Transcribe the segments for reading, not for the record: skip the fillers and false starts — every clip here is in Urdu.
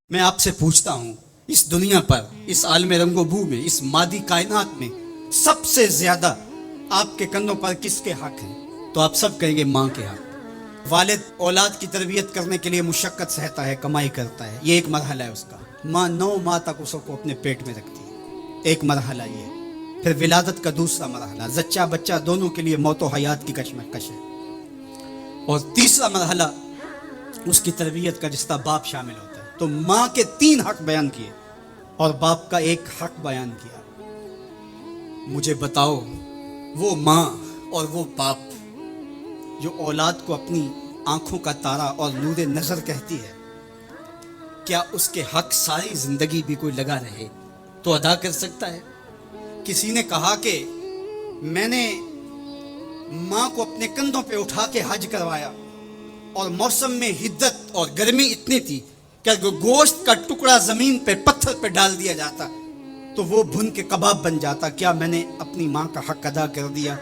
میں آپ سے پوچھتا ہوں، اس دنیا پر، اس عالم رنگ و بو میں، اس مادی کائنات میں سب سے زیادہ آپ کے کندھوں پر کس کے حق ہیں؟ تو آپ سب کہیں گے ماں کے حق۔ والد اولاد کی تربیت کرنے کے لیے مشقت سہتا ہے، کمائی کرتا ہے، یہ ایک مرحلہ ہے اس کا۔ ماں 9 ماہ تک اس کو اپنے پیٹ میں رکھتی ہے، ایک مرحلہ یہ۔ پھر ولادت کا دوسرا مرحلہ، زچہ بچہ دونوں کے لیے موت و حیات کی کشمکش ہے۔ اور تیسرا مرحلہ اس کی تربیت کا، جس کا باپ شامل ہوتا ہے۔ تو ماں کے 3 حق بیان کیے اور باپ کا 1 حق بیان کیا۔ مجھے بتاؤ، وہ ماں اور وہ باپ جو اولاد کو اپنی آنکھوں کا تارا اور نور نظر کہتی ہے، کیا اس کے حق ساری زندگی بھی کوئی لگا رہے تو ادا کر سکتا ہے؟ کسی نے کہا کہ میں نے ماں کو اپنے کندھوں پہ اٹھا کے حج کروایا، اور موسم میں حدت اور گرمی اتنی تھی کہ گوشت کا ٹکڑا زمین پہ پتھر پہ ڈال دیا جاتا تو وہ بھن کے کباب بن جاتا۔ کیا میں نے اپنی ماں کا حق ادا کر دیا؟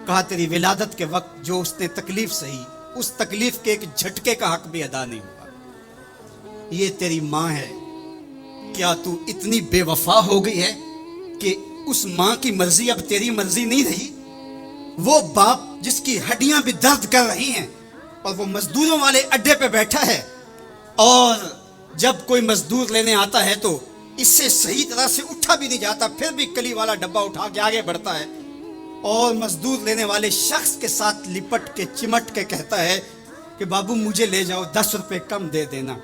کہا تیری ولادت کے وقت جو اس نے تکلیف سہی، اس تکلیف کے ایک جھٹکے کا حق بھی ادا نہیں ہوا۔ یہ تیری ماں ہے، کیا تو اتنی بے وفا ہو گئی ہے کہ اس ماں کی مرضی اب تیری مرضی نہیں رہی؟ وہ باپ جس کی ہڈیاں بھی درد کر رہی ہیں اور وہ مزدوروں والے اڈے پہ بیٹھا ہے، اور جب کوئی مزدور لینے آتا ہے تو اس سے صحیح طرح سے اٹھا بھی نہیں جاتا، پھر بھی کلی والا ڈبہ اٹھا کے آگے بڑھتا ہے، اور مزدور لینے والے شخص کے ساتھ لپٹ کے چمٹ کے کہتا ہے کہ بابو مجھے لے جاؤ، 10 روپے کم دے دینا،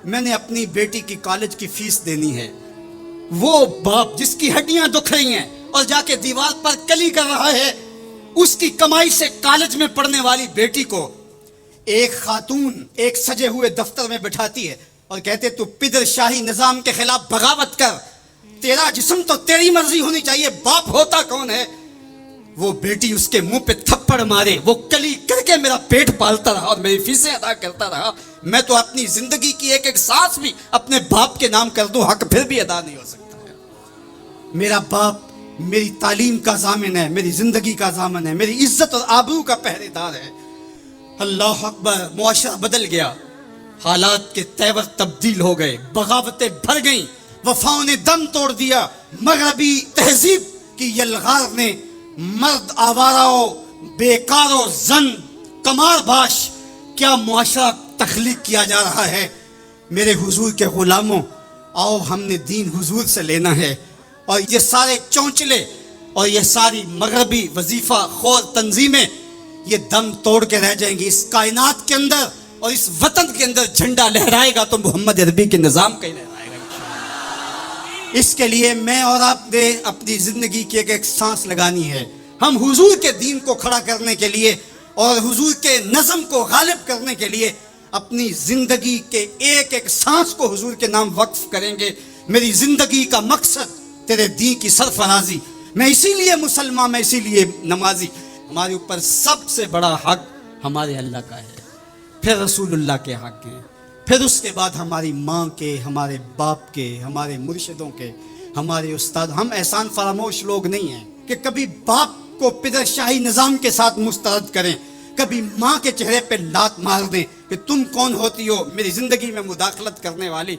میں نے اپنی بیٹی کی کالج کی فیس دینی ہے۔ وہ باپ جس کی ہڈیاں دکھ رہی ہیں اور جا کے دیوار پر کلی کر رہا ہے، اس کی کمائی سے کالج میں پڑھنے والی بیٹی کو ایک خاتون ایک سجے ہوئے دفتر میں بٹھاتی ہے اور کہتے تو پدر شاہی نظام کے خلاف بغاوت کر، تیرا جسم تو تیری مرضی ہونی چاہیے، باپ ہوتا کون ہے؟ وہ بیٹی اس کے منہ پہ تھپڑ مارے، وہ کلی کر کے میرا پیٹ پالتا رہا اور میری فیسیں ادا کرتا رہا، میں تو اپنی زندگی کی ایک سانس بھی اپنے باپ کے نام کر دوں، حق پھر بھی ادا نہیں ہو سکتا ہے۔ میرا باپ میری تعلیم کا ضامن ہے، میری زندگی کا ضامن ہے، میری عزت اور آبرو کا پہرے دار ہے۔ اللہ اکبر، معاشرہ بدل گیا، حالات کے تیور تبدیل ہو گئے، بغاوتیں بھر گئیں، وفاؤں نے دم توڑ دیا، مغربی تہذیب کی یلغار نے مرد آوارہ، بیکار و زن کمار باش کیا معاشرہ تخلیق کیا جا رہا ہے۔ میرے حضور کے غلاموں، آؤ ہم نے دین حضور سے لینا ہے، اور یہ سارے چونچلے اور یہ ساری مغربی وظیفہ خور تنظیمیں یہ دم توڑ کے رہ جائیں گی۔ اس کائنات کے اندر اور اس وطن کے اندر جھنڈا لہرائے گا تو محمد عربی کے نظام کا ہی لہرائے گا۔ اس کے لیے میں اور آپ نے اپنی زندگی کی ایک سانس لگانی ہے۔ ہم حضور کے دین کو کھڑا کرنے کے لیے اور حضور کے نظم کو غالب کرنے کے لیے اپنی زندگی کے ایک سانس کو حضور کے نام وقف کریں گے۔ میری زندگی کا مقصد تیرے دین کی سرفرازی، میں اسی لیے مسلمان، میں اسی لیے نمازی۔ ہمارے اوپر سب سے بڑا حق ہمارے اللہ کا ہے، پھر رسول اللہ کے حق ہیں، پھر اس کے بعد ہماری ماں کے، ہمارے باپ کے، ہمارے مرشدوں کے، ہمارے استاد۔ ہم احسان فراموش لوگ نہیں ہیں کہ کبھی باپ کو پدر شاہی نظام کے ساتھ مسترد کریں، کبھی ماں کے چہرے پہ لات مار دیں کہ تم کون ہوتی ہو میری زندگی میں مداخلت کرنے والی۔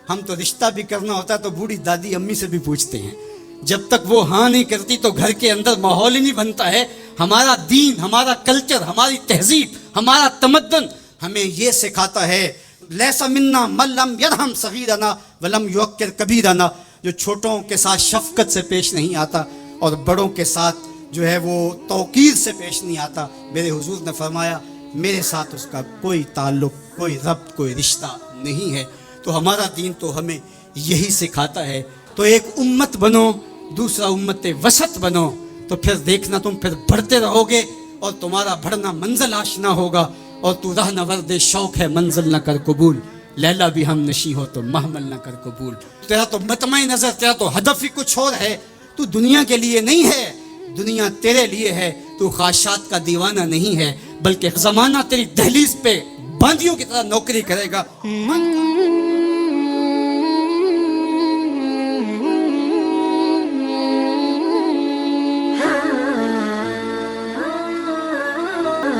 ہم تو رشتہ بھی کرنا ہوتا ہے تو بوڑھی دادی امی سے بھی پوچھتے ہیں، جب تک وہ ہاں نہیں کرتی تو گھر کے اندر ماحول ہی نہیں بنتا ہے۔ ہمارا دین، ہمارا کلچر، ہماری تہذیب، ہمارا تمدن ہمیں یہ سکھاتا ہے، لیسا منا من لم یرحم صغیرنا ولم یوقر کبیرنا، جو چھوٹوں کے ساتھ شفقت سے پیش نہیں آتا اور بڑوں کے ساتھ جو ہے وہ توقیر سے پیش نہیں آتا۔ میرے حضور نے فرمایا میرے ساتھ اس کا کوئی تعلق، کوئی ربط، کوئی رشتہ نہیں ہے۔ تو ہمارا دین تو ہمیں یہی سکھاتا ہے۔ تو ایک امت بنو، دوسرا امت وسط بنو، تو پھر دیکھنا تم پھر بڑھتے رہو گے اور تمہارا بڑھنا منزل آشنا ہوگا، اور تو راہ نورد شوق ہے منزل نہ کر قبول، لیلا بھی ہم نشی ہو تو محمل نہ کر قبول۔ تیرا تو مطمع نظر، تیرا تو ہدف ہی کچھ اور ہے، تو دنیا کے لیے نہیں ہے، دنیا تیرے لیے ہے۔ تو خواہشات کا دیوانہ نہیں ہے، بلکہ زمانہ تیری دہلیز پہ باندیوں کی طرح نوکری کرے گا۔